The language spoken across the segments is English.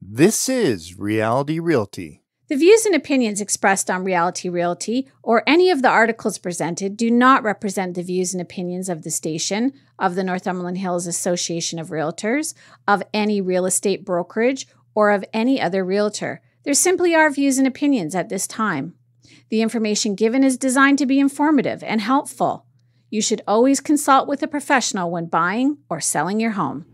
This is Reality Realty. The views and opinions expressed on Reality Realty or any of the articles presented do not represent the views and opinions of the station, of the Northumberland Hills Association of Realtors, of any real estate brokerage, or of any other realtor. There simply are views and opinions at this time. The information given is designed to be informative and helpful. You should always consult with a professional when buying or selling your home.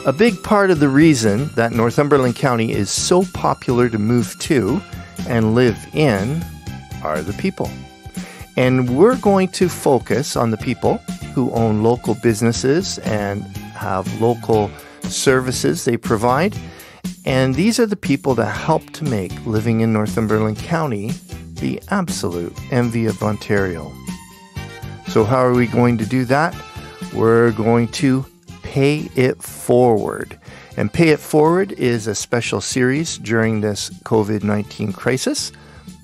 A big part of the reason that Northumberland County is so popular to move to and live in are the people. And we're going to focus on the people who own local businesses and have local services they provide. And these are the people that help to make living in Northumberland County the absolute envy of Ontario. So how are we going to do that? We're going to Pay It Forward. And Pay It Forward is a special series during this COVID-19 crisis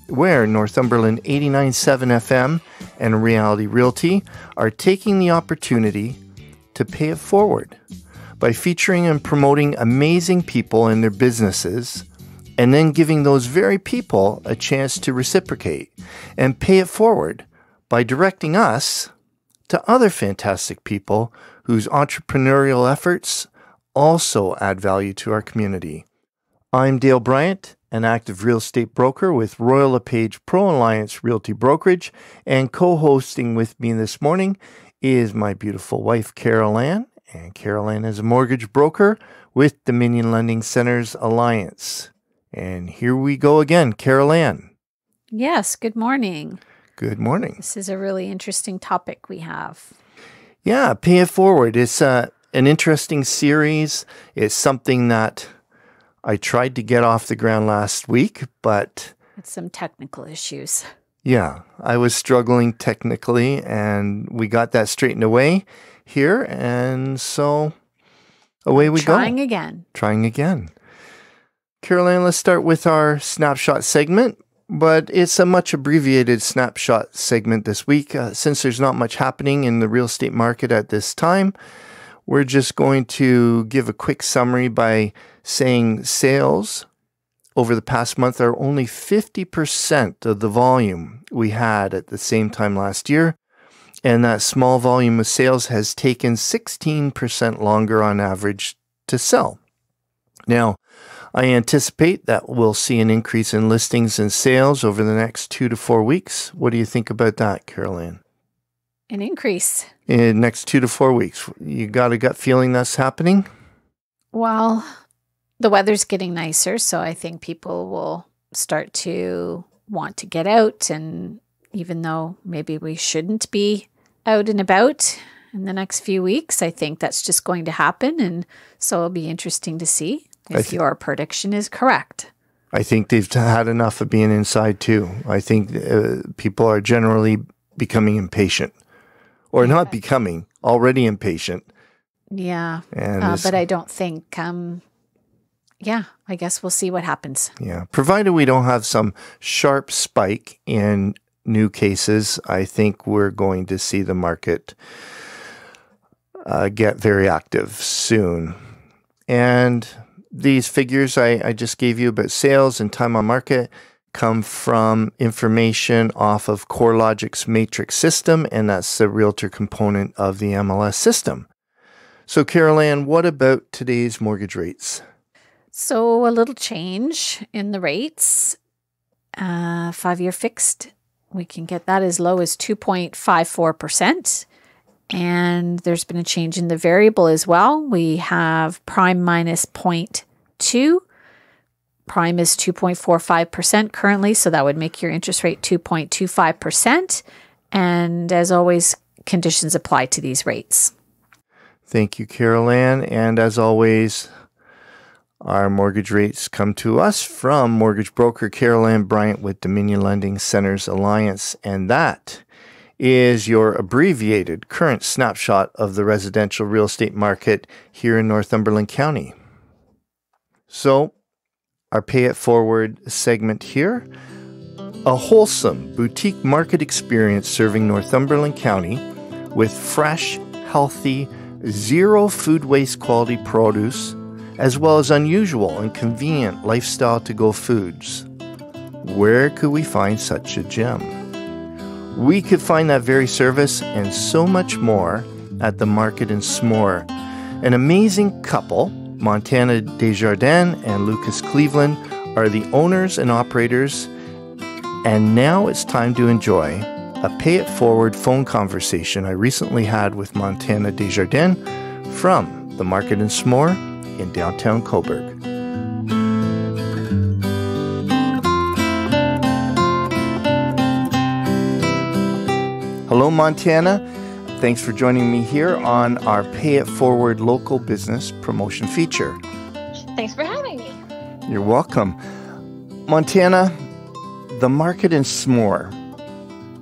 where Northumberland 89.7 FM and Reality Realty are taking the opportunity to pay it forward by featuring and promoting amazing people and their businesses, and then giving those very people a chance to reciprocate and pay it forward by directing us to other fantastic people whose entrepreneurial efforts also add value to our community. I'm Dale Bryant, an active real estate broker with Royal LePage Pro Alliance Realty Brokerage, and co-hosting with me this morning is my beautiful wife, Carol Ann, and Carol Ann is a mortgage broker with Dominion Lending Centers Alliance. And here we go again, Carol Ann. Yes, good morning. Good morning. This is a really interesting topic we have. Yeah, Pay It Forward. It's an interesting series. It's something that I tried to get off the ground last week, but It's some technical issues. yeah, I was struggling technically, and we got that straightened away here, and so away we go. Trying again. Trying again. Caroline, let's start with our snapshot segment. But it's a much abbreviated snapshot segment this week. Since there's not much happening in the real estate market at this time, we're just going to give a quick summary by saying sales over the past month are only 50% of the volume we had at the same time last year. And that small volume of sales has taken 16% longer on average to sell. Now, I anticipate that we'll see an increase in listings and sales over the next 2 to 4 weeks. What do you think about that, Caroline? An increase. In the next 2 to 4 weeks. You got a gut feeling that's happening? Well, the weather's getting nicer, so I think people will start to want to get out. And even though maybe we shouldn't be out and about in the next few weeks, I think that's just going to happen. And so it'll be interesting to see if your prediction is correct. I think they've had enough of being inside too. I think people are generally becoming impatient, or not becoming, already impatient. Yeah, but I don't think, I guess we'll see what happens. Yeah, provided we don't have some sharp spike in new cases, I think we're going to see the market get very active soon. And these figures I just gave you about sales and time on market come from information off of CoreLogic's matrix system, and that's the realtor component of the MLS system. So, Carol Ann, what about today's mortgage rates? So, a little change in the rates. 5-year fixed, we can get that as low as 2.54%. And there's been a change in the variable as well. We have prime minus 0.2. Prime is 2.45% currently, so that would make your interest rate 2.25%. And as always, conditions apply to these rates. Thank you, Carol Ann. And as always, Our mortgage rates come to us from mortgage broker Carol Ann Bryant with Dominion Lending Centers Alliance, and that is your abbreviated current snapshot of the residential real estate market here in Northumberland County. So, our Pay It Forward segment here, a wholesome boutique market experience serving Northumberland County with fresh, healthy, zero food waste quality produce, as well as unusual and convenient lifestyle to-go foods. Where could we find such a gem? We could find that very service and so much more at the Market in S'more. An amazing couple, Montana Desjardins and Lucas Cleveland, are the owners and operators. And now it's time to enjoy a Pay It Forward phone conversation I recently had with Montana Desjardins from the Market in S'more in downtown Cobourg. Hello, Montana. Thanks for joining me here on our Pay It Forward local business promotion feature. Thanks for having me. You're welcome. Montana, the Market in S'more.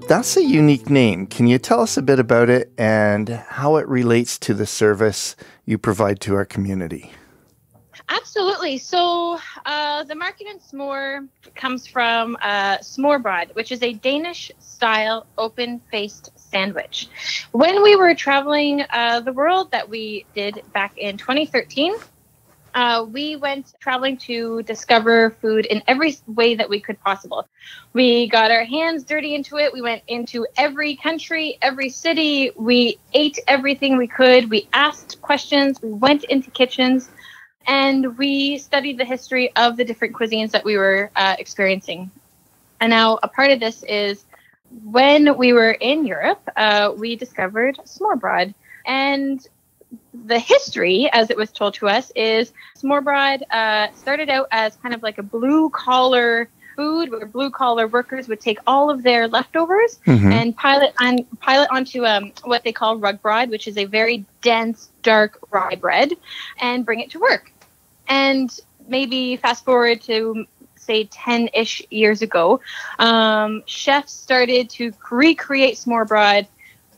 That's a unique name. Can you tell us a bit about it and how it relates to the service you provide to our community? Absolutely. So the Market in S'more comes from smørrebrød, which is a Danish-style open-faced sandwich. When we were traveling the world that we did back in 2013, we went traveling to discover food in every way that we could possible. We got our hands dirty into it. We went into every country, every city. We ate everything we could. We asked questions. We went into kitchens. And we studied the history of the different cuisines that we were experiencing. And now a part of this is when we were in Europe, we discovered smørrebrød. And the history, as it was told to us, is smørrebrød started out as kind of like a blue-collar food where blue-collar workers would take all of their leftovers and pile it onto what they call rugbrød, which is a very dense, dark rye bread, and bring it to work. And maybe fast forward to, say, 10-ish years ago, chefs started to recreate smørrebrød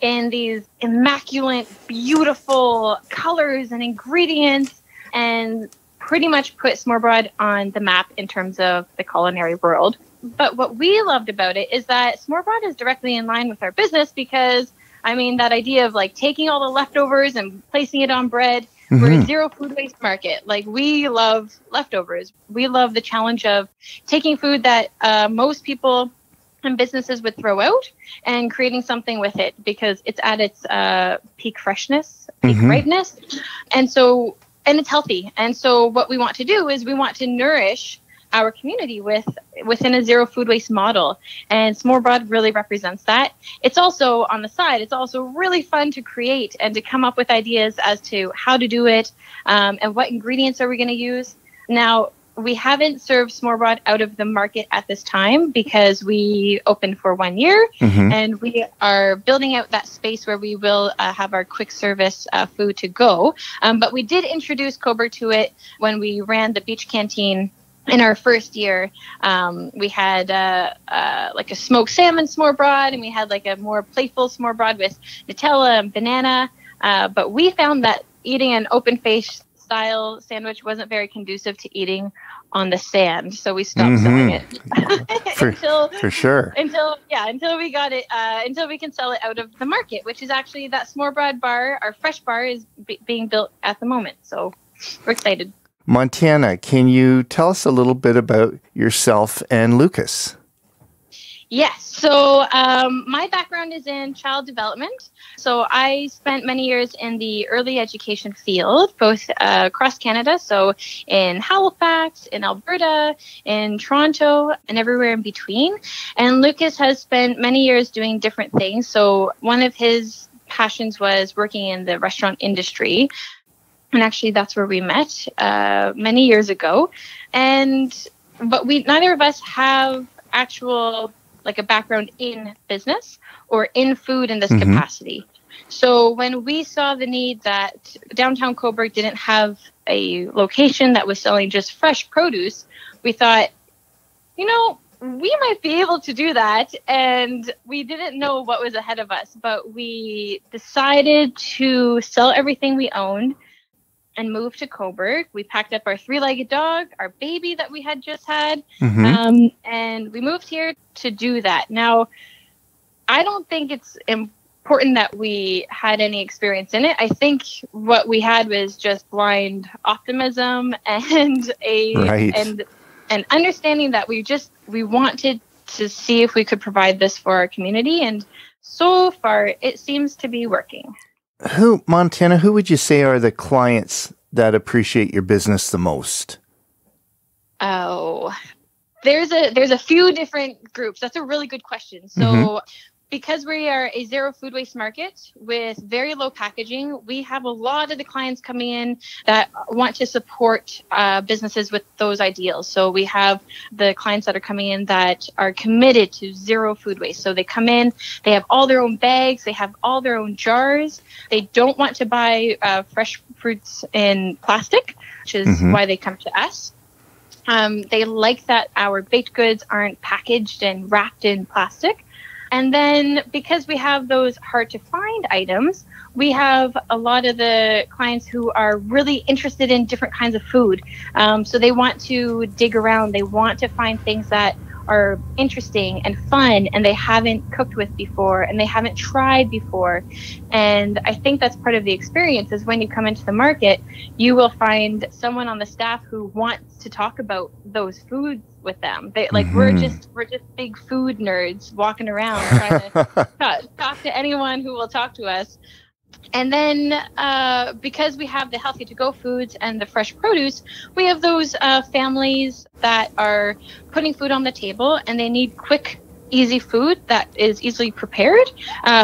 in these immaculate, beautiful colors and ingredients, and pretty much put smørrebrød on the map in terms of the culinary world. But what we loved about it is that smørrebrød is directly in line with our business because, I mean, that idea of like taking all the leftovers and placing it on bread. We're a zero food waste market. Like, we love leftovers. We love the challenge of taking food that most people and businesses would throw out and creating something with it because it's at its peak freshness, peak ripeness. And it's healthy. And so what we want to do is we want to nourish our community within a zero food waste model. And smørrebrød really represents that. It's also on the side, it's also really fun to create and to come up with ideas as to how to do it and what ingredients are we going to use. Now, we haven't served smørrebrød out of the market at this time because we opened for 1 year and we are building out that space where we will have our quick service food to go. But we did introduce Cobourg to it when we ran the beach canteen. In our first year, we had like a smoked salmon smørrebrød, and we had like a more playful smørrebrød with Nutella and banana. But we found that eating an open-faced style sandwich wasn't very conducive to eating on the sand, so we stopped selling it for sure. Until we got it, until we can sell it out of the market, which is actually that smørrebrød bar. Our fresh bar is being built at the moment, so we're excited. Montana, can you tell us a little bit about yourself and Lucas? Yes. So my background is in child development. So I spent many years in the early education field, both across Canada. So in Halifax, in Alberta, in Toronto, and everywhere in between. And Lucas has spent many years doing different things. So one of his passions was working in the restaurant industry. And actually, that's where we met many years ago. But neither of us have actual, like, a background in business or in food in this capacity. So when we saw the need that downtown Coburg didn't have a location that was selling just fresh produce, we thought, we might be able to do that. And we didn't know what was ahead of us, but we decided to sell everything we owned and move to Coburg. We packed up our 3-legged dog, our baby that we had just had, and we moved here to do that. Now, I don't think it's important that we had any experience in it. I think what we had was just blind optimism and an understanding that we wanted to see if we could provide this for our community. And so far, it seems to be working. Montana, who would you say are the clients that appreciate your business the most? Oh, there's a few different groups. That's a really good question. So because we are a zero food waste market with very low packaging, we have a lot of the clients coming in that want to support businesses with those ideals. So we have the clients that are coming in that are committed to zero food waste. So they come in, they have all their own bags, they have all their own jars. They don't want to buy fresh fruits in plastic, which is why they come to us. They like that our baked goods aren't packaged and wrapped in plastic. And then because we have those hard to find items, we have a lot of the clients who are really interested in different kinds of food. So they want to dig around. They want to find things that are interesting and fun and they haven't cooked with before and they haven't tried before. And I think that's part of the experience is when you come into the market, you will find someone on the staff who wants to talk about those foods with them. We're just big food nerds walking around trying to talk to anyone who will talk to us. And then because we have the healthy to go foods and the fresh produce, we have those families that are putting food on the table and they need quick, easy food that is easily prepared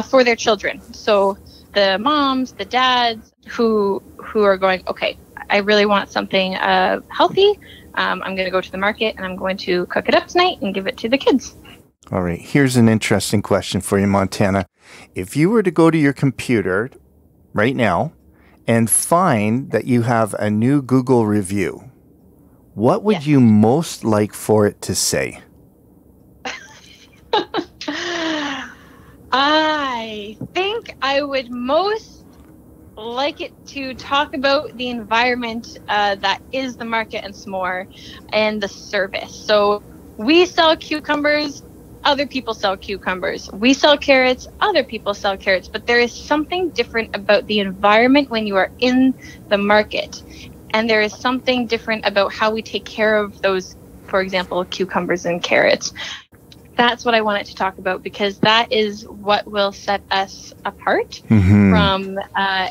for their children. So the moms, the dads who are going, okay, I really want something healthy. I'm going to go to the market and I'm going to cook it up tonight and give it to the kids. All right. Here's an interesting question for you, Montana. If you were to go to your computer right now and find that you have a new Google review, what would you most like for it to say? I think I would most like it to talk about the environment that is the market and s'more and the service. So we sell cucumbers, other people sell cucumbers. We sell carrots, other people sell carrots. But there is something different about the environment when you are in the market. And there is something different about how we take care of those, for example, cucumbers and carrots. That's what I wanted to talk about because that is what will set us apart from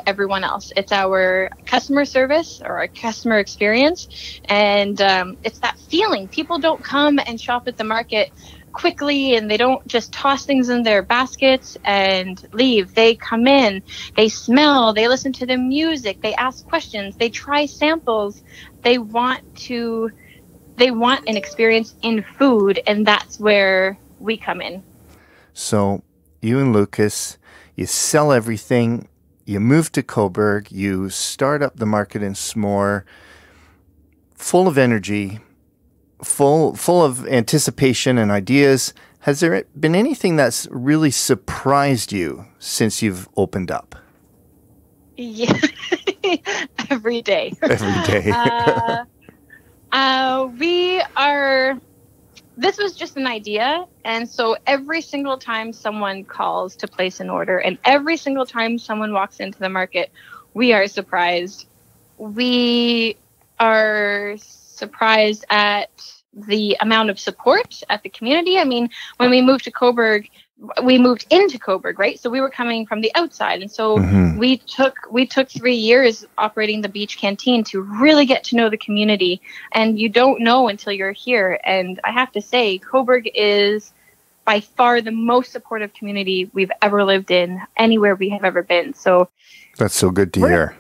everyone else. It's our customer service or our customer experience. And it's that feeling. People don't come and shop at the market quickly and they don't just toss things in their baskets and leave. They come in, they smell, they listen to the music, they ask questions, they try samples. They want an experience in food, and that's where we come in. So you and Lucas, you sell everything, you move to Coburg, you start up the market in s'more, full of energy, full of anticipation and ideas. Has there been anything that's really surprised you since you've opened up? Yeah, every day. Every day. This was just an idea. And so every single time someone calls to place an order and every single time someone walks into the market, we are surprised. We are surprised at the amount of support at the community. I mean, when we moved to Coburg, we moved into Coburg, right? So we were coming from the outside. And so we took 3 years operating the beach canteen to really get to know the community. And you don't know until you're here. And I have to say, Coburg is by far the most supportive community we've ever lived in, anywhere we have ever been. So that's so good to hear.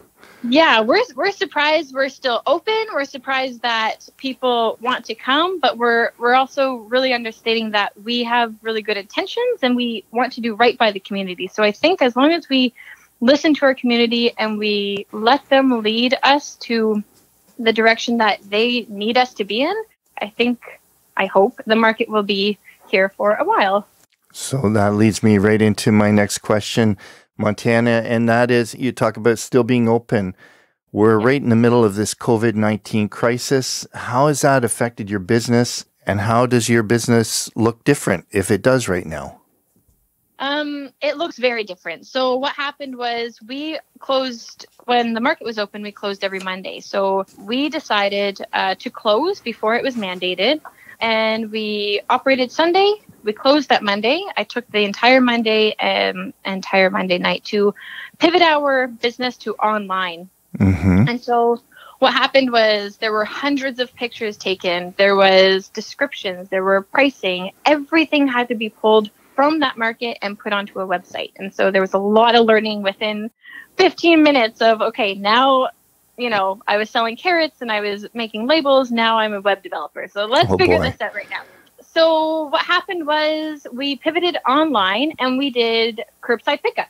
Yeah, we're surprised we're still open. We're surprised that people want to come, but we're also really understanding that we have really good intentions and we want to do right by the community. So I think as long as we listen to our community and we let them lead us to the direction that they need us to be in, I hope the market will be here for a while. So that leads me right into my next question, Montana, and that is, you talk about still being open. We're right in the middle of this COVID-19 crisis. How has that affected your business, and how does your business look different, if it does right now? It looks very different. So what happened was we closed when the market was open. We closed every Monday. So we decided to close before it was mandated, and we operated Sunday. We closed that Monday. I took the entire Monday and entire Monday night to pivot our business to online. Mm-hmm. And so what happened was there were hundreds of pictures taken. There was descriptions. There were pricing. Everything had to be pulled from that market and put onto a website. And so there was a lot of learning within 15 minutes of, okay, now, I was selling carrots and I was making labels. Now I'm a web developer. So let's figure this out right now. So what happened was we pivoted online and we did curbside pickup.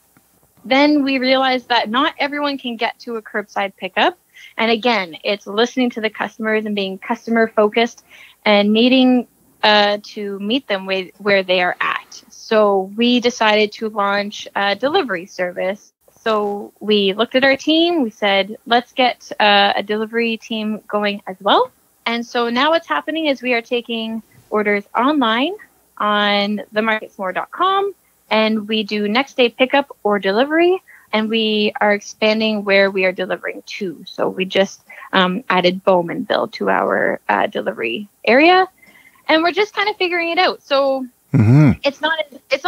Then we realized that not everyone can get to a curbside pickup. And again, it's listening to the customers and being customer focused and needing to meet them where they are at. So we decided to launch a delivery service. So we looked at our team. We said, let's get a delivery team going as well. And so now what's happening is we are taking orders online on themarketsmore.com, and we do next day pickup or delivery, and we are expanding where we are delivering to. So we just added Bowmanville to our delivery area, and we're just kind of figuring it out. So it's not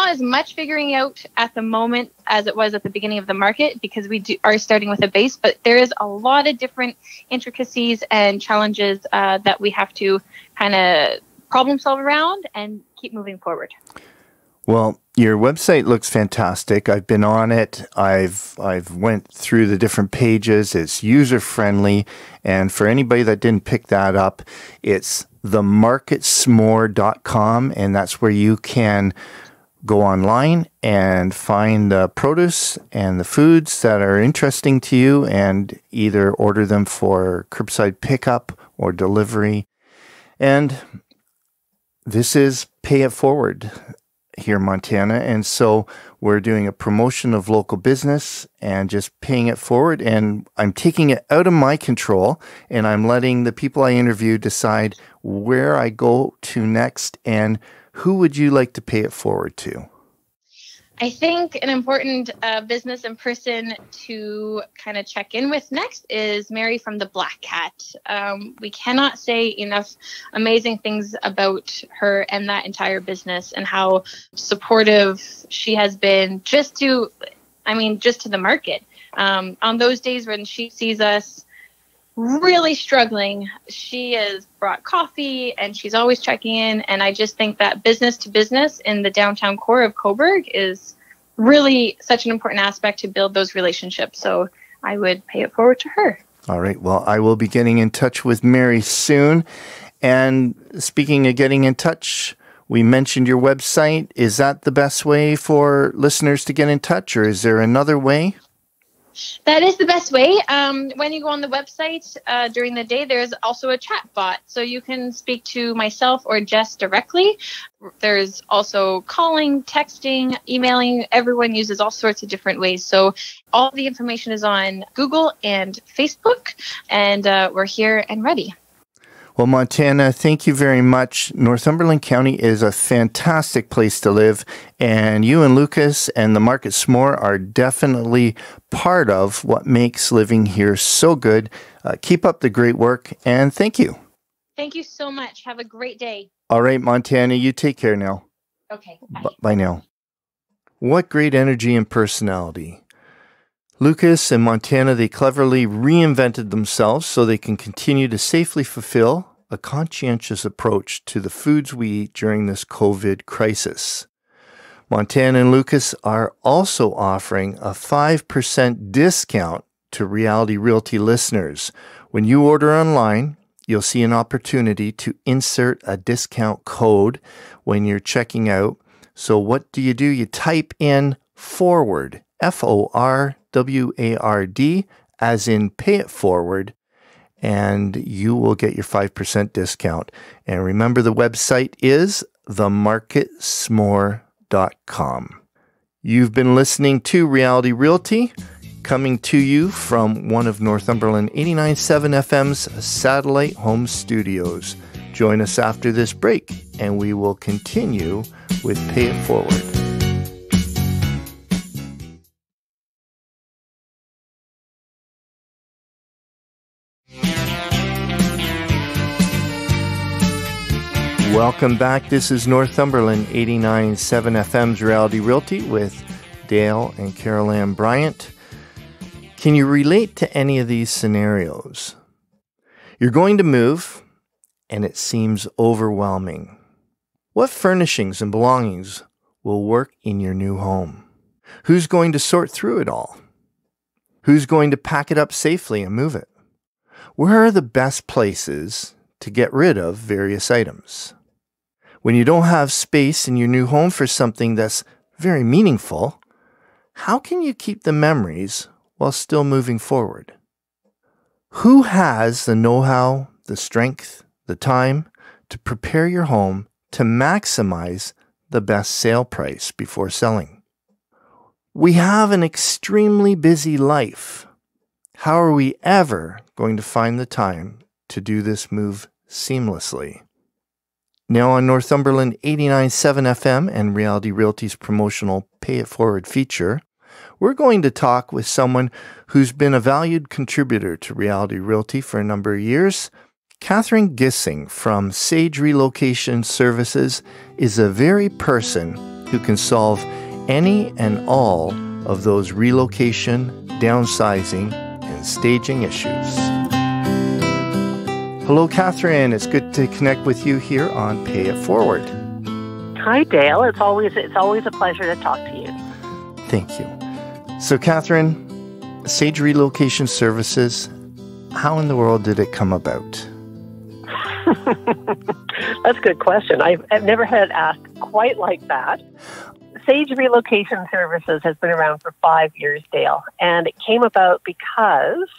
as much figuring out at the moment as it was at the beginning of the market, because we are starting with a base, but there is a lot of different intricacies and challenges that we have to kind of problem solve around and keep moving forward. Well, your website looks fantastic. I've been on it. I've went through the different pages. It's user friendly, and for anybody that didn't pick that up, it's themarketsmore.com, and that's where you can go online and find the produce and the foods that are interesting to you and either order them for curbside pickup or delivery. And this is Pay It Forward here in Montana, and so we're doing a promotion of local business and just paying it forward, and I'm taking it out of my control, and I'm letting the people I interview decide where I go to next. And who would you like to pay it forward to? I think an important business and person to kind of check in with next is Mary from the Black Cat. We cannot say enough amazing things about her and that entire business and how supportive she has been just to the market. On those days when she sees us really struggling, she has brought coffee and she's always checking in. And I just think that business to business in the downtown core of Cobourg is really such an important aspect to build those relationships. So I would pay it forward to her. All right. Well, I will be getting in touch with Mary soon. And speaking of getting in touch, we mentioned your website. Is that the best way for listeners to get in touch, or is there another way? That is the best way. When you go on the website during the day, there's also a chat bot. So you can speak to myself or Jess directly. There's also calling, texting, emailing. Everyone uses all sorts of different ways. So all the information is on Google and Facebook, and we're here and ready. Well, Montana, thank you very much. Northumberland County is a fantastic place to live, and you and Lucas and the Market S'more are definitely part of what makes living here so good. Keep up the great work, and thank you. Thank you so much. Have a great day. All right, Montana, you take care now. Okay, bye. Bye now. What great energy and personality. Lucas and Montana, they cleverly reinvented themselves so they can continue to safely fulfill a conscientious approach to the foods we eat during this COVID crisis. Montana and Lucas are also offering a 5% discount to Reality Realty listeners. When you order online, you'll see an opportunity to insert a discount code when you're checking out. So what do? You type in FORWARD, FORWARD, as in pay it forward, and you will get your 5% discount. And remember, the website is themarketsmore.com. You've been listening to Reality Realty, coming to you from one of Northumberland 89.7 FM's satellite home studios. Join us after this break, and we will continue with Pay It Forward. Welcome back. This is Northumberland 89.7 FM's Reality Realty with Dale and Carol Ann Bryant. Can you relate to any of these scenarios? You're going to move, and it seems overwhelming. What furnishings and belongings will work in your new home? Who's going to sort through it all? Who's going to pack it up safely and move it? Where are the best places to get rid of various items? When you don't have space in your new home for something that's very meaningful, how can you keep the memories while still moving forward? Who has the know-how, the strength, the time to prepare your home to maximize the best sale price before selling? We have an extremely busy life. How are we ever going to find the time to do this move seamlessly? Now on Northumberland 89.7 FM and Reality Realty's promotional Pay It Forward feature, we're going to talk with someone who's been a valued contributor to Reality Realty for a number of years. Catherine Gissing from Sage Relocation Services is the very person who can solve any and all of those relocation, downsizing, and staging issues. Hello, Catherine. It's good to connect with you here on Pay It Forward. Hi, Dale. It's always a pleasure to talk to you. Thank you. So, Catherine, Sage Relocation Services, how in the world did it come about? That's a good question. I've never had it asked quite like that. Sage Relocation Services has been around for 5 years, Dale, and it came about because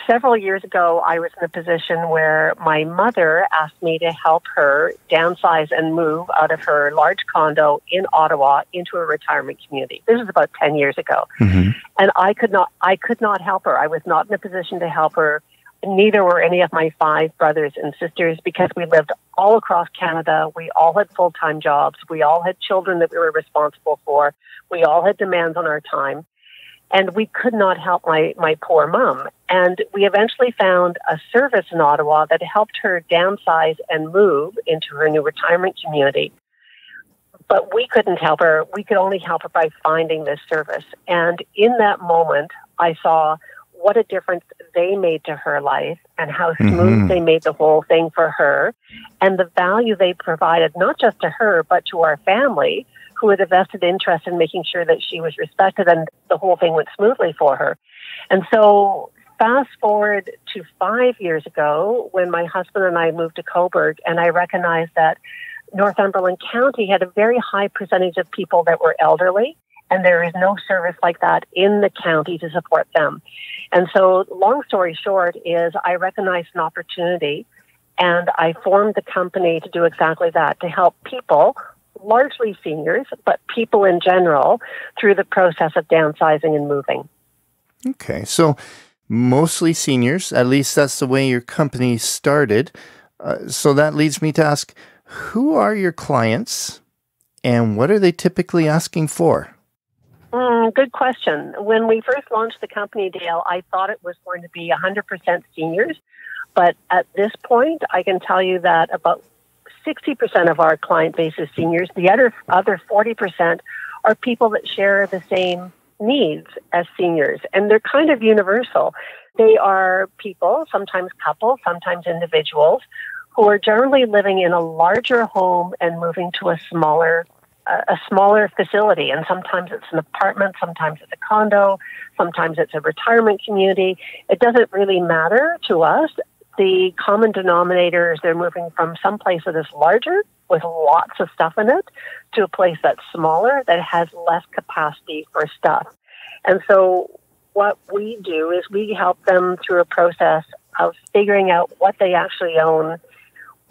several years ago, I was in a position where my mother asked me to help her downsize and move out of her large condo in Ottawa into a retirement community. This was about 10 years ago. Mm-hmm. And I could not help her. I was not in a position to help her. Neither were any of my 5 brothers and sisters, because we lived all across Canada. We all had full-time jobs. We all had children that we were responsible for. We all had demands on our time. And we could not help my poor mom. And we eventually found a service in Ottawa that helped her downsize and move into her new retirement community. But we couldn't help her. We could only help her by finding this service. And in that moment, I saw what a difference they made to her life and how smooth they made the whole thing for her, and the value they provided, not just to her, but to our family, who had a vested interest in making sure that she was respected and the whole thing went smoothly for her. And so fast forward to 5 years ago, when my husband and I moved to Cobourg, and I recognized that Northumberland County had a very high percentage of people that were elderly, and there is no service like that in the county to support them. And so, long story short, is I recognized an opportunity, and I formed the company to do exactly that, to help people, largely seniors, but people in general, through the process of downsizing and moving. Okay, so mostly seniors, at least that's the way your company started. So that leads me to ask, who are your clients and what are they typically asking for? Good question. When we first launched the company, Dale, I thought it was going to be 100% seniors. But at this point, I can tell you that about 60% of our client base is seniors. The other 40% are people that share the same needs as seniors, and they're kind of universal. They are people, sometimes couples, sometimes individuals, who are generally living in a larger home and moving to a smaller a smaller facility, and sometimes it's an apartment, sometimes it's a condo, sometimes it's a retirement community. It doesn't really matter to us. The common denominator is they're moving from some place that is larger with lots of stuff in it to a place that's smaller that has less capacity for stuff. And so what we do is we help them through a process of figuring out what they actually own,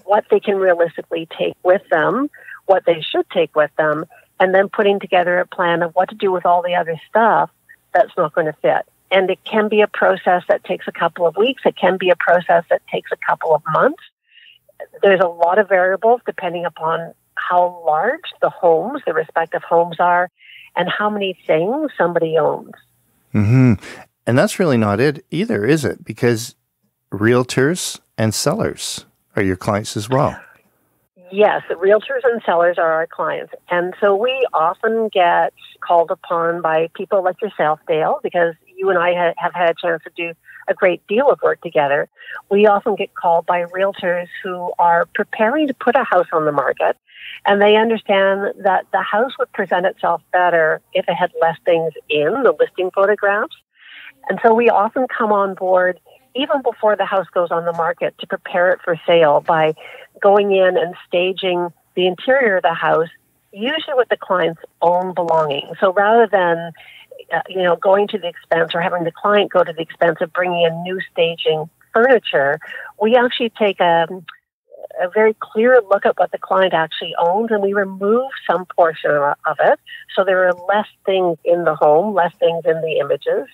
what they can realistically take with them, what they should take with them, and then putting together a plan of what to do with all the other stuff that's not going to fit. And it can be a process that takes a couple of weeks. It can be a process that takes a couple of months. There's a lot of variables depending upon how large the homes, the respective homes are, and how many things somebody owns. Mm-hmm. And that's really not it either, is it? Because realtors and sellers are your clients as well. Yes, the realtors and sellers are our clients. And so we often get called upon by people like yourself, Dale, because you and I have had a chance to do a great deal of work together. We often get called by realtors who are preparing to put a house on the market, and they understand that the house would present itself better if it had less things in the listing photographs. And so we often come on board even before the house goes on the market to prepare it for sale by going in and staging the interior of the house, usually with the client's own belongings. So rather than going to the expense or having the client go to the expense of bringing in new staging furniture, we actually take a very clear look at what the client actually owns, and we remove some portion of it. So there are less things in the home, less things in the images.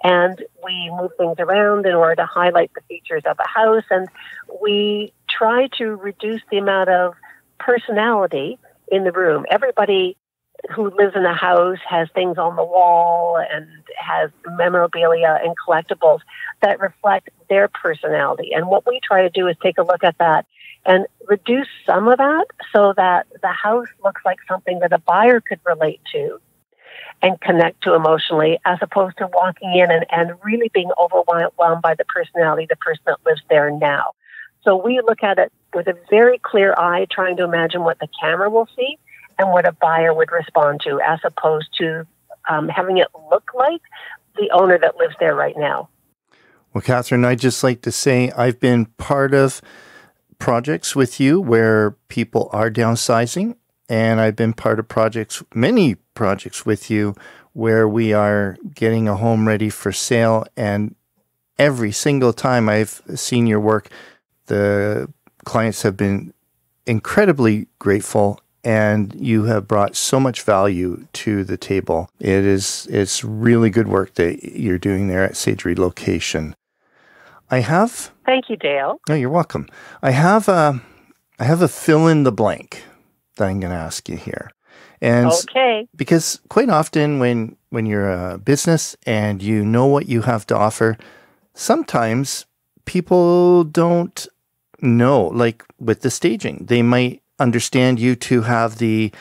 And we move things around in order to highlight the features of a house. And we try to reduce the amount of personality in the room. Everybody who lives in a house has things on the wall and has memorabilia and collectibles that reflect their personality. And what we try to do is take a look at that and reduce some of that so that the house looks like something that a buyer could relate to and connect to emotionally, as opposed to walking in and really being overwhelmed by the personality of the person that lives there now. So we look at it with a very clear eye, trying to imagine what the camera will see and what a buyer would respond to, as opposed to having it look like the owner that lives there right now. Well, Catherine, I'd just like to say I've been part of projects with you where people are downsizing, and I've been part of many projects with you where we are getting a home ready for sale. And every single time I've seen your work, the clients have been incredibly grateful, and you have brought so much value to the table. It's really good work that you're doing there at Sage Relocation. Thank you, Dale. No, you're welcome. I have a fill in the blank that I'm going to ask you here. And okay. Because quite often when you're a business and you know what you have to offer, sometimes people don't know, like with the staging. They might understand you to have the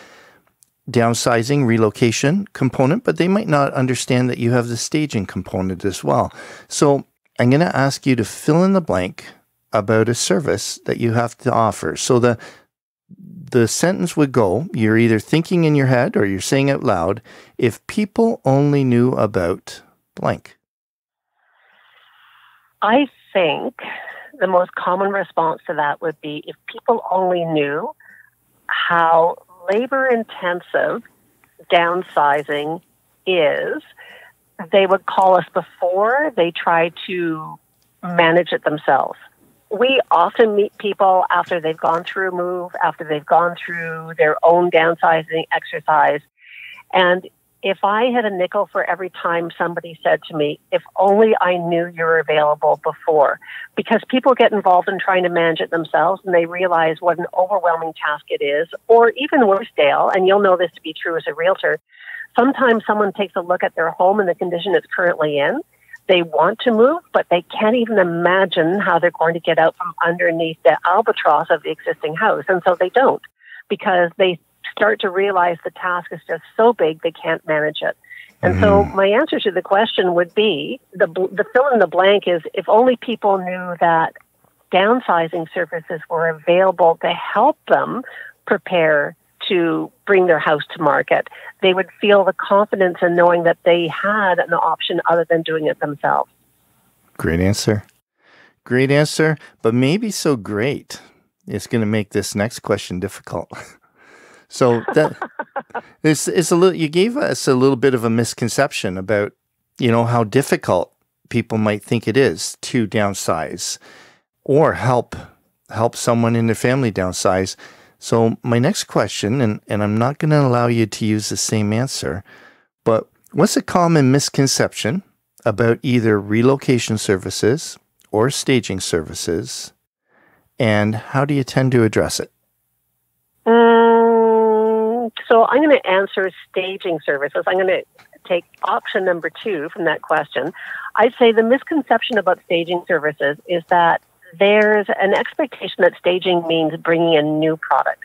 downsizing relocation component, but they might not understand that you have the staging component as well. So I'm going to ask you to fill in the blank about a service that you have to offer. So the sentence would go, you're either thinking in your head or you're saying out loud, if people only knew about blank. I think the most common response to that would be if people only knew how labor-intensive downsizing is, they would call us before they try to manage it themselves. We often meet people after they've gone through a move, after they've gone through their own downsizing exercise. And if I had a nickel for every time somebody said to me, if only I knew you were available before, because people get involved in trying to manage it themselves and they realize what an overwhelming task it is, or even worse, Dale, and you'll know this to be true as a realtor, sometimes someone takes a look at their home and the condition it's currently in. They want to move, but they can't even imagine how they're going to get out from underneath the albatross of the existing house. And so they don't, because they start to realize the task is just so big they can't manage it. And so my answer to the question would be, the fill in the blank is, if only people knew that downsizing services were available to help them prepare to bring their house to market. They would feel the confidence in knowing that they had an option other than doing it themselves. Great answer. Great answer, but maybe so great. It's going to make this next question difficult. So that it's a little. You gave us a little bit of a misconception about, how difficult people might think it is to downsize or help someone in their family downsize. So my next question, and I'm not going to allow you to use the same answer, but what's a common misconception about either relocation services or staging services, and how do you tend to address it? So I'm going to answer staging services. I'm going to take option number 2 from that question. I'd say the misconception about staging services is that there's an expectation that staging means bringing in new product.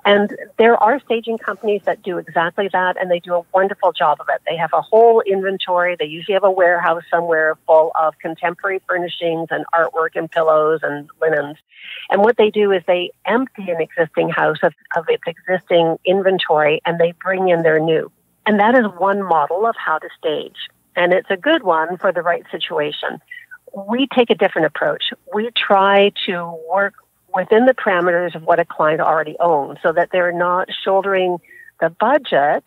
And there are staging companies that do exactly that, and they do a wonderful job of it. They have a whole inventory. They usually have a warehouse somewhere full of contemporary furnishings and artwork and pillows and linens. And what they do is they empty an existing house of its existing inventory, and they bring in their new. And that is one model of how to stage. And it's a good one for the right situation. We take a different approach. We try to work within the parameters of what a client already owns so that they're not shouldering the budget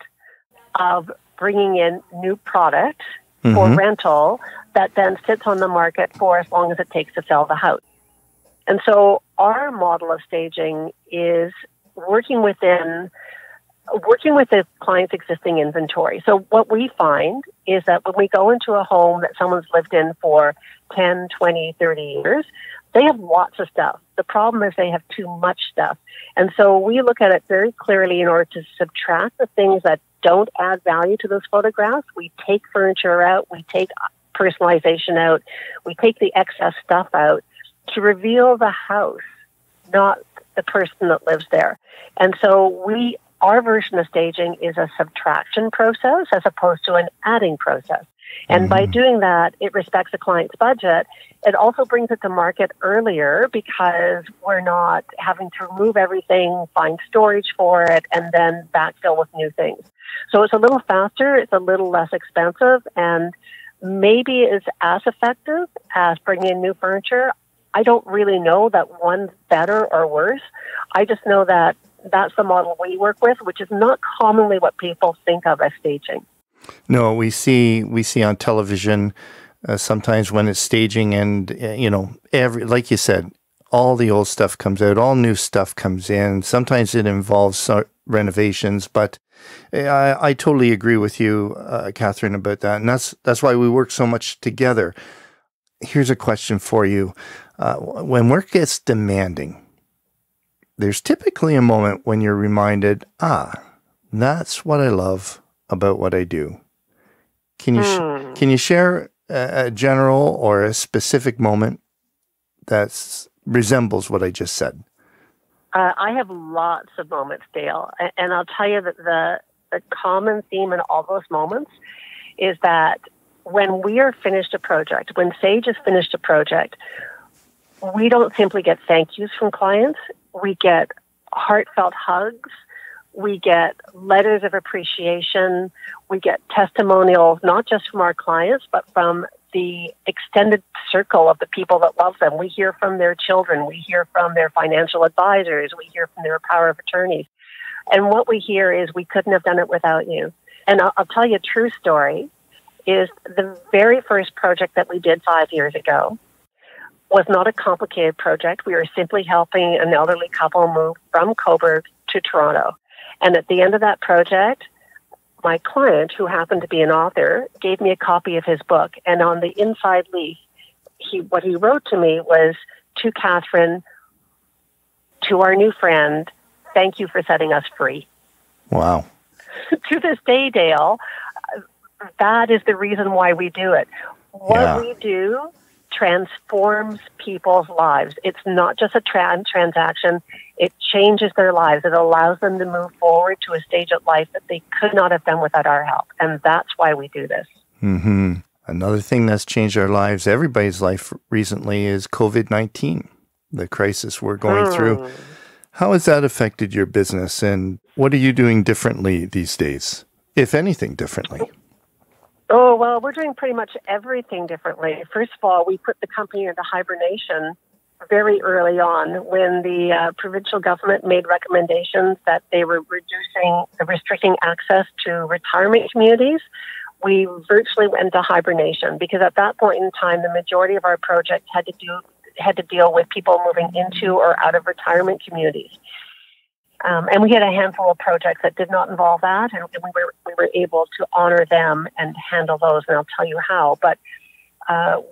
of bringing in new product for rental that then sits on the market for as long as it takes to sell the house. And so our model of staging is working with the client's existing inventory. So what we find is that when we go into a home that someone's lived in for 10, 20, 30 years, they have lots of stuff. The problem is they have too much stuff. And so we look at it very clearly in order to subtract the things that don't add value to those photographs. We take furniture out. We take personalization out. We take the excess stuff out to reveal the house, not the person that lives there. And so our version of staging is a subtraction process as opposed to an adding process. And by doing that, it respects the client's budget. It also brings it to market earlier because we're not having to remove everything, find storage for it, and then backfill with new things. So it's a little faster, it's a little less expensive, and maybe it's as effective as bringing in new furniture. I don't really know that one's better or worse. I just know that that's the model we work with, which is not commonly what people think of as staging. No, we see on television sometimes when it's staging, and like you said, all the old stuff comes out, all new stuff comes in. Sometimes it involves renovations, but I totally agree with you, Catherine, about that, and that's why we work so much together. Here's a question for you: when work gets demanding, there's typically a moment when you're reminded, that's what I love about what I do. Can you share a general or a specific moment that resembles what I just said? I have lots of moments, Dale, and I'll tell you that the common theme in all those moments is that when we are finished a project, when Sage has finished a project, we don't simply get thank yous from clients. We get heartfelt hugs. We get letters of appreciation. We get testimonials, not just from our clients, but from the extended circle of the people that love them. We hear from their children. We hear from their financial advisors. We hear from their power of attorneys. And what we hear is, we couldn't have done it without you. And I'll tell you a true story, is the very first project that we did 5 years ago was not a complicated project. We were simply helping an elderly couple move from Coburg to Toronto. And at the end of that project, my client, who happened to be an author, gave me a copy of his book. And on the inside leaf, what he wrote to me was, "To Catherine, to our new friend, thank you for setting us free." Wow. To this day, Dale, that is the reason why we do it. What we do transforms people's lives. It's not just a transaction. It changes their lives. It allows them to move forward to a stage of life that they could not have done without our help. And that's why we do this. Mm-hmm. Another thing that's changed our lives, everybody's life recently, is COVID-19, the crisis we're going through. How has that affected your business, and what are you doing differently these days, if anything differently? Oh, well, we're doing pretty much everything differently. First of all, we put the company into hibernation very early on when the provincial government made recommendations that they were restricting access to retirement communities. We virtually went into hibernation because at that point in time, the majority of our projects had to deal with people moving into or out of retirement communities. And we had a handful of projects that did not involve that, and we were able to honor them and handle those, and I'll tell you how. But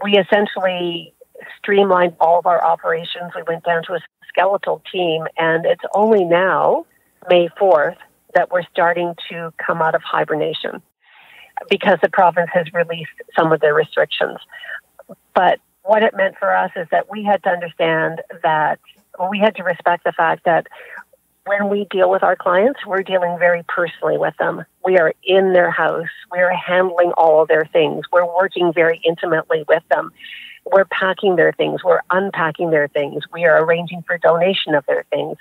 we essentially streamlined all of our operations. We went down to a skeletal team, and it's only now, May 4th, that we're starting to come out of hibernation because the province has released some of their restrictions. But what it meant for us is that we had to understand that we had to respect the fact that when we deal with our clients, we're dealing very personally with them. We are in their house. We are handling all of their things. We're working very intimately with them. We're packing their things. We're unpacking their things. We are arranging for donation of their things.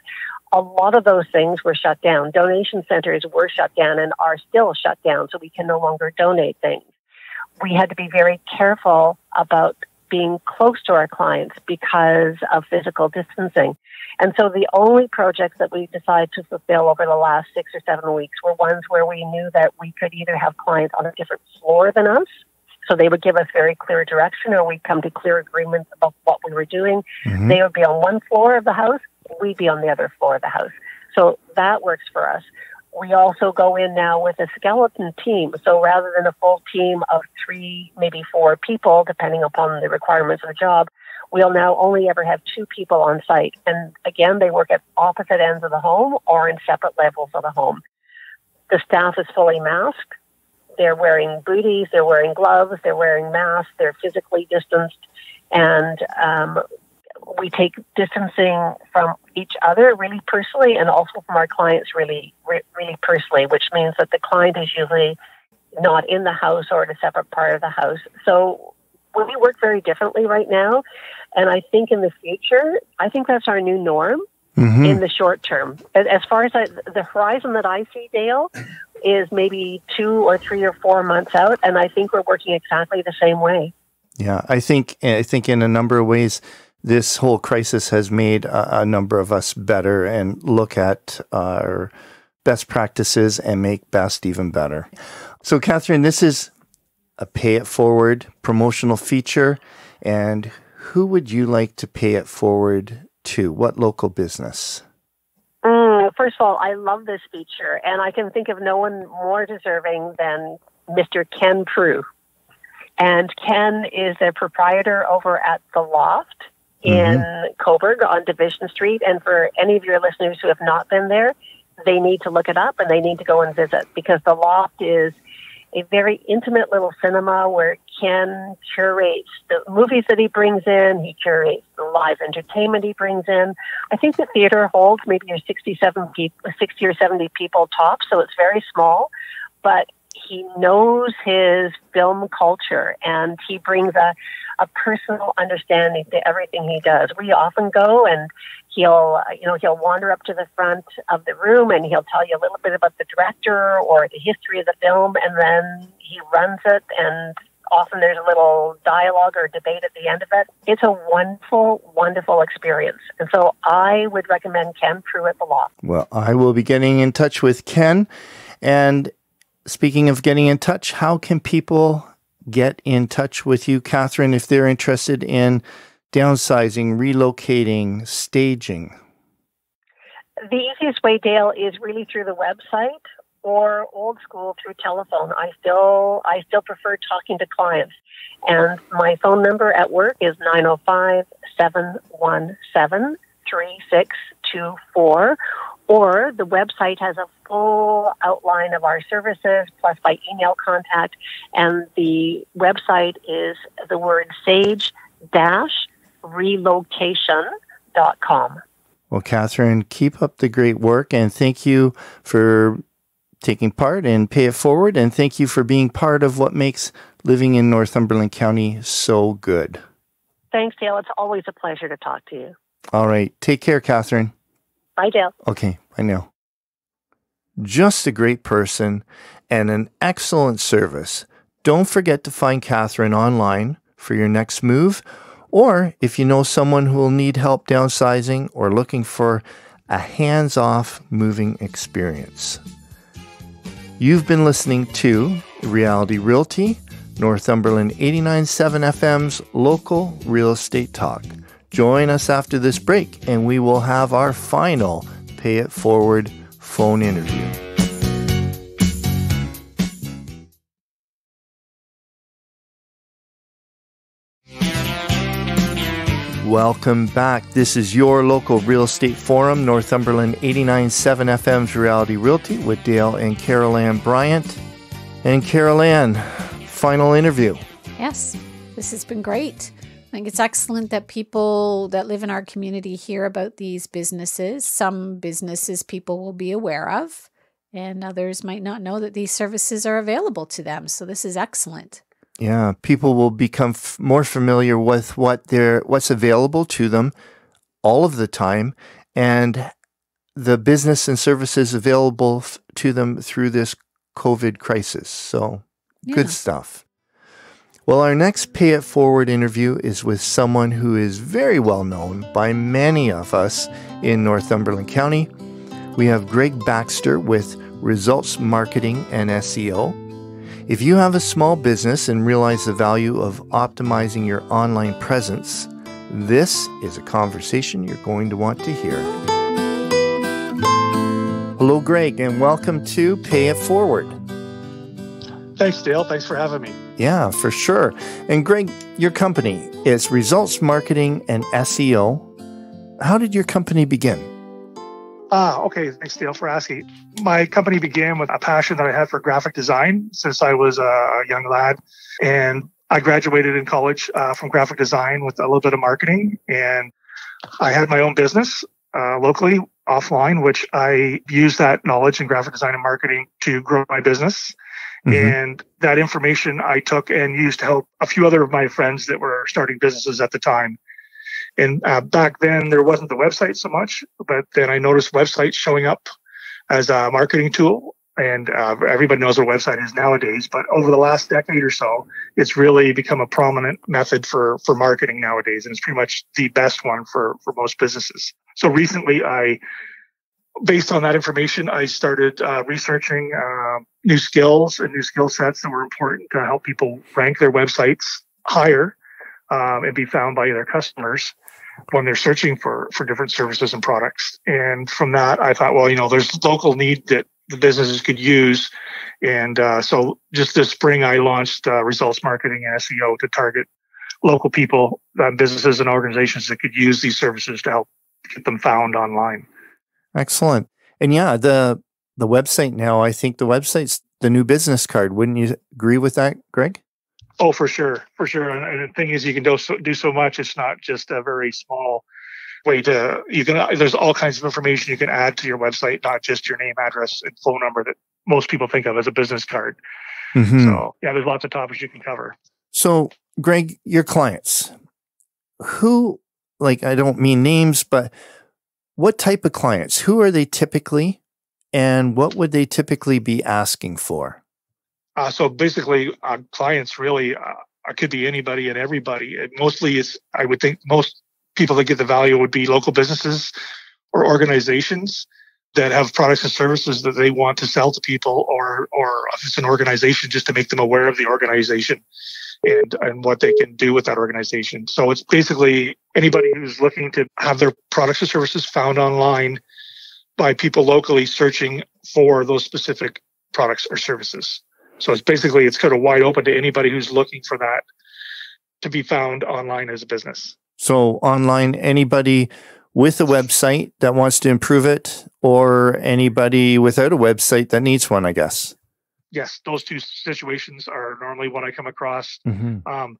A lot of those things were shut down. Donation centers were shut down and are still shut down, so we can no longer donate things. We had to be very careful about being close to our clients because of physical distancing. And so the only projects that we decided to fulfill over the last 6 or 7 weeks were ones where we knew that we could either have clients on a different floor than us, so they would give us very clear direction, or we'd come to clear agreements about what we were doing. Mm-hmm. They would be on one floor of the house, we'd be on the other floor of the house. So that works for us. We also go in now with a skeleton team. So rather than a full team of 3, maybe 4 people, depending upon the requirements of the job, we'll now only ever have 2 people on site. And again, they work at opposite ends of the home or in separate levels of the home. The staff is fully masked. They're wearing booties, they're wearing gloves, they're wearing masks, they're physically distanced. And we take distancing from each other really personally, and also from our clients really personally, which means that the client is usually not in the house or in a separate part of the house. So we work very differently right now. And I think in the future, I think that's our new norm in the short term. As far as the horizon that I see, Dale, is maybe 2 or 3 or 4 months out. And I think we're working exactly the same way. Yeah, I think in a number of ways, this whole crisis has made a number of us better and look at our best practices and make best even better. So, Catherine, this is a Pay It Forward promotional feature. And who would you like to pay it forward to? What local business? First of all, I love this feature, and I can think of no one more deserving than Mr. Ken Prue. And Ken is a proprietor over at The Loft in Coburg on Division Street. And for any of your listeners who have not been there, they need to look it up and they need to go and visit, because The Loft is a very intimate little cinema where Ken curates the movies that he brings in. He curates the live entertainment he brings in. I think the theater holds maybe 60 or 70 people tops, so it's very small. But he knows his film culture, and he brings a personal understanding to everything he does. We often go, and he'll wander up to the front of the room, and he'll tell you a little bit about the director or the history of the film, and then he runs it, and often there's a little dialogue or debate at the end of it. It's a wonderful, wonderful experience. And so I would recommend Ken Prue at The Loft. Well, I will be getting in touch with Ken. And speaking of getting in touch, how can people get in touch with you, Catherine, if they're interested in downsizing, relocating, staging? The easiest way, Dale, is really through the website or old school through telephone. I still prefer talking to clients. And my phone number at work is 905-717-3624. Or the website has a full outline of our services, plus by email contact. And the website is the word sage-relocation.com. Well, Catherine, keep up the great work, and thank you for taking part in Pay It Forward, and thank you for being part of what makes living in Northumberland County so good. Thanks, Dale. It's always a pleasure to talk to you. All right. Take care, Catherine. Bye, Dale. Okay, I know. Just a great person and an excellent service. Don't forget to find Catherine online for your next move, or if you know someone who will need help downsizing or looking for a hands-off moving experience. You've been listening to Reality Realty, Northumberland 89.7 FM's local real estate talk. Join us after this break and we will have our final Pay It Forward phone interview. Welcome back. This is your local real estate forum, Northumberland 89.7 FM's Reality Realty with Dale and Carol Ann Bryant. And Carol Ann, final interview. Yes, this has been great. I think it's excellent that people that live in our community hear about these businesses. Some businesses people will be aware of, and others might not know that these services are available to them. So this is excellent. Yeah, people will become more familiar with what's available to them all of the time, and the business and services available to them through this COVID crisis. So, good stuff. Well, our next Pay It Forward interview is with someone who is very well known by many of us in Northumberland County. We have Greg Baxter with Results Marketing and SEO. If you have a small business and realize the value of optimizing your online presence, this is a conversation you're going to want to hear. Hello, Greg, and welcome to Pay It Forward. Thanks, Dale. Thanks for having me. Yeah, for sure. And Greg, your company is Results Marketing and SEO. How did your company begin? Okay. Thanks, Dale, for asking. My company began with a passion that I had for graphic design since I was a young lad. And I graduated in college from graphic design with a little bit of marketing. And I had my own business locally, offline, which I used that knowledge in graphic design and marketing to grow my business. Mm-hmm. And that information I took and used to help a few other of my friends that were starting businesses at the time. And back then, there wasn't the website so much, but then I noticed websites showing up as a marketing tool. And everybody knows what a website is nowadays. But over the last decade or so, it's really become a prominent method for marketing nowadays. And it's pretty much the best one for most businesses. So recently, based on that information, I started researching new skills and new skill sets that were important to help people rank their websites higher and be found by their customers when they're searching for different services and products. And from that, I thought, well, there's local need that the businesses could use. And so just this spring, I launched Results Marketing and SEO to target local people, businesses and organizations that could use these services to help get them found online. Excellent. And yeah, the website now, I think the website's the new business card. Wouldn't you agree with that, Greg? Oh, for sure. For sure. And the thing is, you can do so much. It's not just a very small way there's all kinds of information you can add to your website, not just your name, address, and phone number that most people think of as a business card. Mm-hmm. So yeah, there's lots of topics you can cover. So Greg, your clients, who, I don't mean names, but what type of clients? Who are they typically, and what would they typically be asking for? So basically, clients really could be anybody and everybody. And mostly, I would think most people that get the value would be local businesses or organizations that have products and services that they want to sell to people, or if it's an organization, just to make them aware of the organization and what they can do with that organization. So it's basically anybody who's looking to have their products or services found online by people locally searching for those specific products or services. So it's kind of wide open to anybody who's looking for that to be found online as a business. So online, anybody with a website that wants to improve it, or anybody without a website that needs one, I guess. Yes, those two situations are normally what I come across. Mm-hmm. And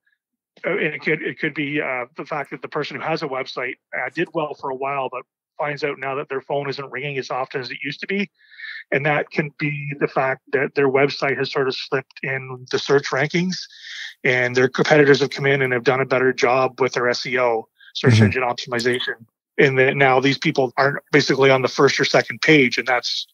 it could be the fact that the person who has a website did well for a while, but finds out now that their phone isn't ringing as often as it used to be. And that can be the fact that their website has sort of slipped in the search rankings, and their competitors have come in and have done a better job with their SEO, search mm-hmm. engine optimization. And then now these people aren't basically on the first or second page. And that's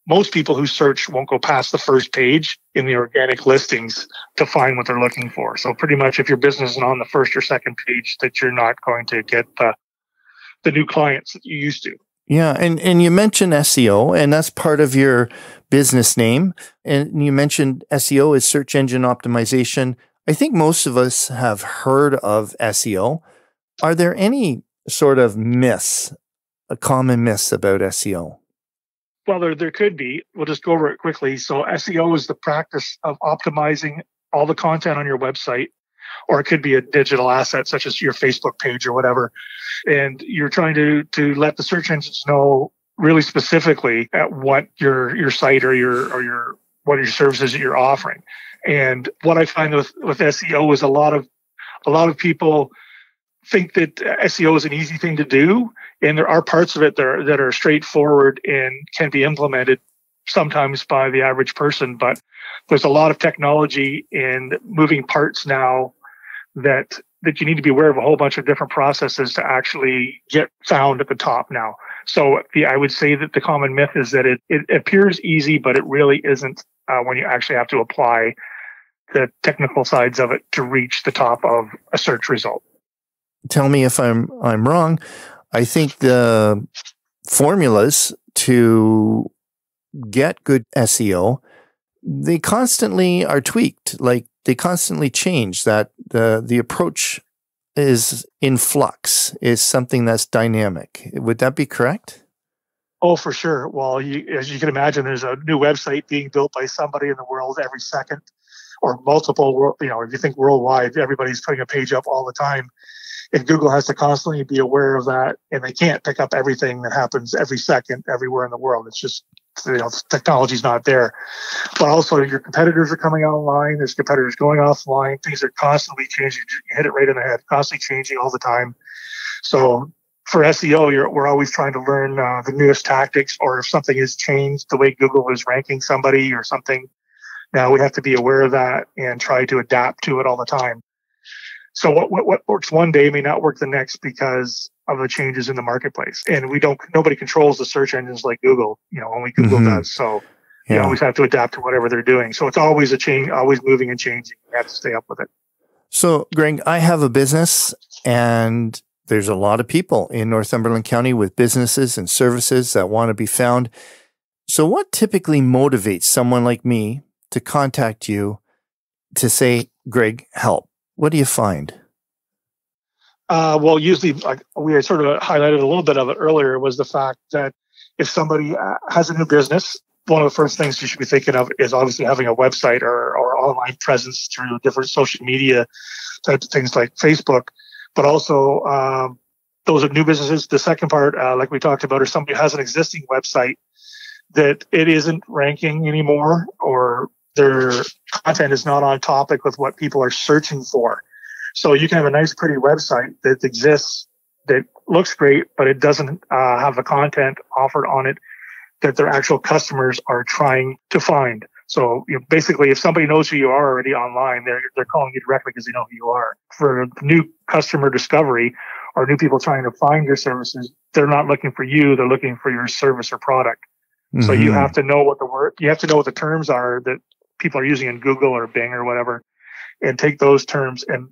most people who search won't go past the first page in the organic listings to find what they're looking for. So pretty much if your business is on the first or second page, that you're not going to get the new clients that you used to. Yeah. And you mentioned SEO, and that's part of your business name. And you mentioned SEO is search engine optimization. I think most of us have heard of SEO. Are there any sort of myths, common myths about SEO? Well, there could be. We'll just go over it quickly. So SEO is the practice of optimizing all the content on your website, or it could be a digital asset such as your Facebook page or whatever. And you're trying to let the search engines know really specifically at what your site or your what are your services that you're offering. And what I find with SEO is a lot of people think that SEO is an easy thing to do, and there are parts of it that are straightforward and can be implemented sometimes by the average person. But there's a lot of technology and moving parts now that you need to be aware of a whole bunch of different processes to actually get found at the top now. So I would say that the common myth is that it appears easy, but it really isn't when you actually have to apply the technical sides of it to reach the top of a search result. Tell me if I'm wrong. I think the formulas to get good SEO, they constantly are tweaked. Like they constantly change. That the approach is in flux, is something that's dynamic. Would that be correct? Oh, for sure. Well, as you can imagine, there's a new website being built by somebody in the world every second, or multiple. If you think worldwide, everybody's putting a page up all the time. And Google has to constantly be aware of that, and they can't pick up everything that happens every second everywhere in the world. It's just, technology's not there. But also your competitors are coming online. There's competitors going offline. Things are constantly changing. You hit it right in the head, constantly changing all the time. So for SEO, we're always trying to learn the newest tactics, or if something has changed, the way Google is ranking somebody or something, now we have to be aware of that and try to adapt to it all the time. So what works one day may not work the next because of the changes in the marketplace. And nobody controls the search engines like Google, only Google does. So you always have to adapt to whatever they're doing. So it's always a change, always moving and changing. You have to stay up with it. So Greg, I have a business, and there's a lot of people in Northumberland County with businesses and services that want to be found. So what typically motivates someone like me to contact you to say, Greg, help? What do you find? Well, usually, like we sort of highlighted a little bit of it earlier, was the fact that if somebody has a new business, one of the first things you should be thinking of is obviously having a website or online presence through different social media types of things like Facebook. But also, those are new businesses. The second part, like we talked about, is somebody who has an existing website that it isn't ranking anymore, or their content is not on topic with what people are searching for. So you can have a nice, pretty website that exists, that looks great, but it doesn't have the content offered on it that their actual customers are trying to find. So basically, if somebody knows who you are already online, they're calling you directly because they know who you are. For new customer discovery or new people trying to find your services, they're not looking for you; they're looking for your service or product. Mm-hmm. So you have to know what the terms are that people are using in Google or Bing or whatever, and take those terms and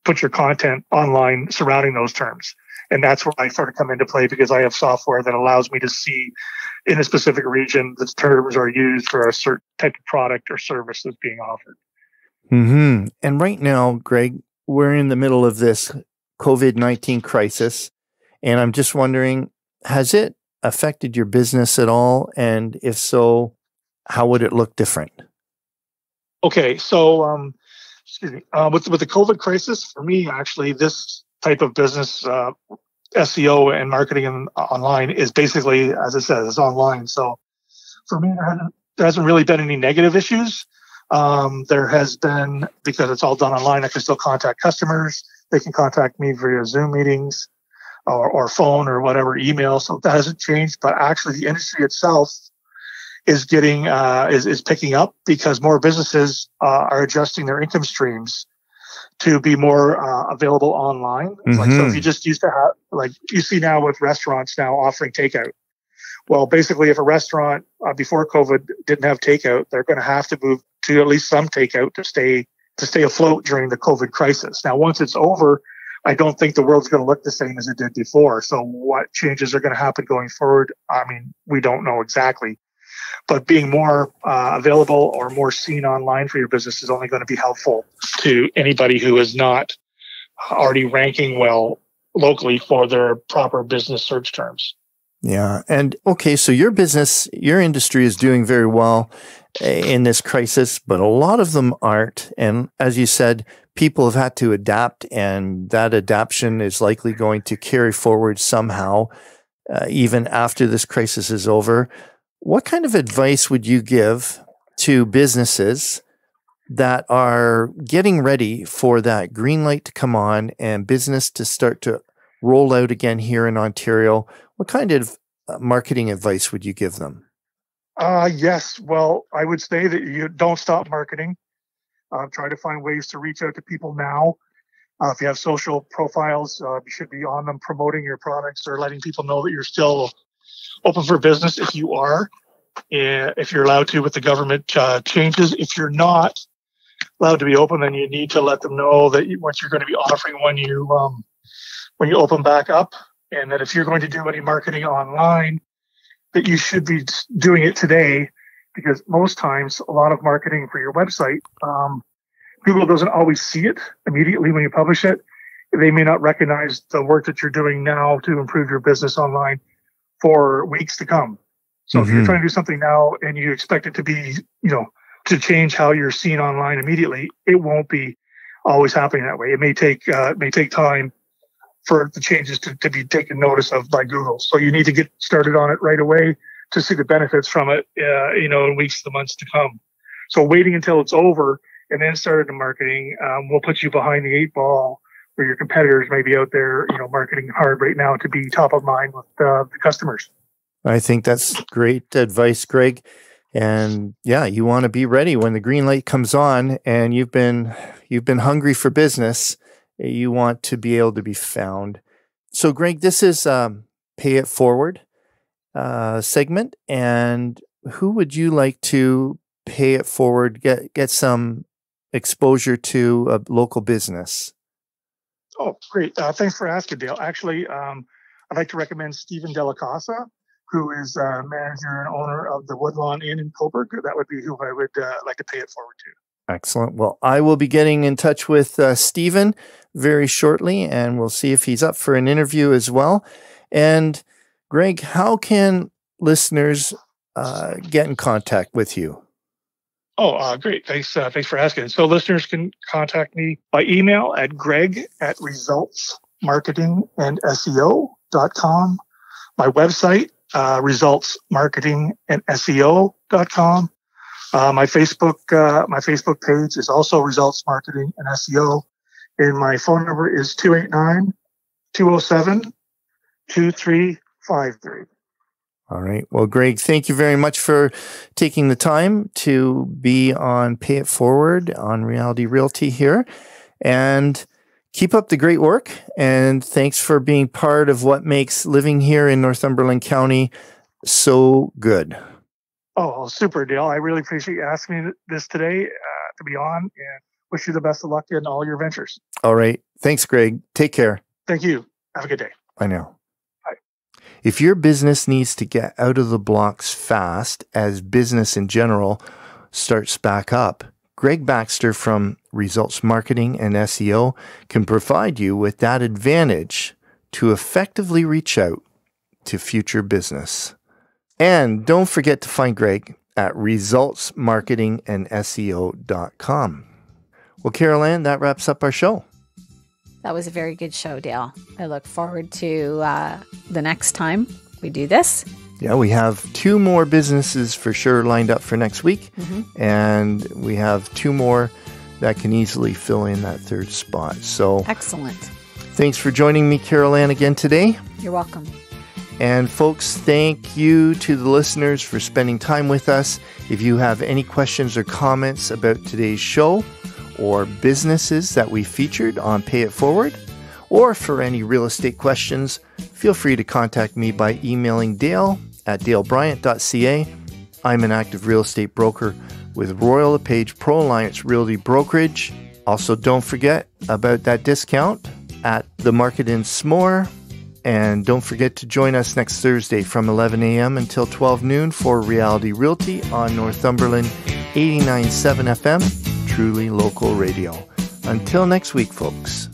put your content online surrounding those terms. And that's where I sort of come into play, because I have software that allows me to see in a specific region the terms are used for a certain type of product or service that's being offered. Mm-hmm. And right now, Greg, we're in the middle of this COVID-19 crisis. And I'm just wondering, has it affected your business at all? And if so, how would it look different? Okay, so with the COVID crisis, for me, actually, this type of business, SEO and marketing online, is basically, as I said, it's online. So for me, there hasn't really been any negative issues. There has been, because it's all done online, I can still contact customers. They can contact me via Zoom meetings or phone or whatever, email. So that hasn't changed. But actually, the industry itself is getting is picking up, because more businesses are adjusting their income streams to be more available online. Like, so if you just used to have, like you see now with restaurants now offering takeout. Well, basically, if a restaurant before COVID didn't have takeout, they're going to have to move to at least some takeout to stay afloat during the COVID crisis. Now, once it's over, I don't think the world's going to look the same as it did before. So what changes are going to happen going forward? I mean, we don't know exactly. But being more available or more seen online for your business is only going to be helpful to anybody who is not already ranking well locally for their proper business search terms. Yeah. And okay, so your business, your industry is doing very well in this crisis, but a lot of them aren't. And as you said, people have had to adapt, and that adaptation is likely going to carry forward somehow, even after this crisis is over. What kind of advice would you give to businesses that are getting ready for that green light to come on and business to start to roll out again here in Ontario? What kind of marketing advice would you give them? Yes. Well, I would say that you don't stop marketing. Try to find ways to reach out to people now. If you have social profiles, you should be on them promoting your products or letting people know that you're still open for business if you are, if you're allowed to with the government changes. If you're not allowed to be open, then you need to let them know that what you're going to be offering when you open back up, and that if you're going to do any marketing online, that you should be doing it today, because most times a lot of marketing for your website, Google doesn't always see it immediately when you publish it. They may not recognize the work that you're doing now to improve your business online for weeks to come. So if you're trying to do something now and you expect it to be, to change how you're seen online immediately, it won't be always happening that way. It may take time for the changes to be taken notice of by Google. So you need to get started on it right away to see the benefits from it, in weeks to months to come. So waiting until it's over and then starting the marketing will put you behind the 8 ball, where your competitors may be out there, marketing hard right now to be top of mind with the customers. I think that's great advice, Greg. And yeah, you want to be ready when the green light comes on, and you've been hungry for business. You want to be able to be found. So, Greg, this is Pay It Forward segment, and who would you like to pay it forward? Get some exposure to a local business. Oh, great! Thanks for asking, Dale. Actually, I'd like to recommend Stephen Delacasa, who is manager and owner of the Woodlawn Inn in Coburg. That would be who I would like to pay it forward to. Excellent. Well, I will be getting in touch with Stephen very shortly, and we'll see if he's up for an interview as well. And Greg, how can listeners get in contact with you? Oh, great. Thanks for asking. So listeners can contact me by email at greg@resultsmarketingandseo.com. My website, resultsmarketingandseo.com. My Facebook page is also Results Marketing and SEO. And my phone number is 289-207-2353. All right. Well, Greg, thank you very much for taking the time to be on Pay It Forward on Reality Realty here. And keep up the great work. And thanks for being part of what makes living here in Northumberland County so good. Oh, super, Dale. I really appreciate you asking me this today to be on, and wish you the best of luck in all your ventures. All right. Thanks, Greg. Take care. Thank you. Have a good day. Bye now. If your business needs to get out of the blocks fast as business in general starts back up, Greg Baxter from Results Marketing and SEO can provide you with that advantage to effectively reach out to future business. And don't forget to find Greg at resultsmarketingandseo.com. Well, Carol Ann, that wraps up our show. That was a very good show, Dale. I look forward to the next time we do this. Yeah, we have 2 more businesses for sure lined up for next week. And we have 2 more that can easily fill in that 3rd spot. So excellent. Thanks for joining me, Carol Ann, again today. You're welcome. And folks, thank you to the listeners for spending time with us. If you have any questions or comments about today's show, or businesses that we featured on Pay It Forward, or for any real estate questions, feel free to contact me by emailing dale@dalebryant.ca. I'm an active real estate broker with Royal LePage Pro Alliance Realty Brokerage. Also, don't forget about that discount at the Market in S'more. And don't forget to join us next Thursday from 11 a.m. until 12 noon for Reality Realty on Northumberland 89.7 FM, truly local radio. Until next week, folks.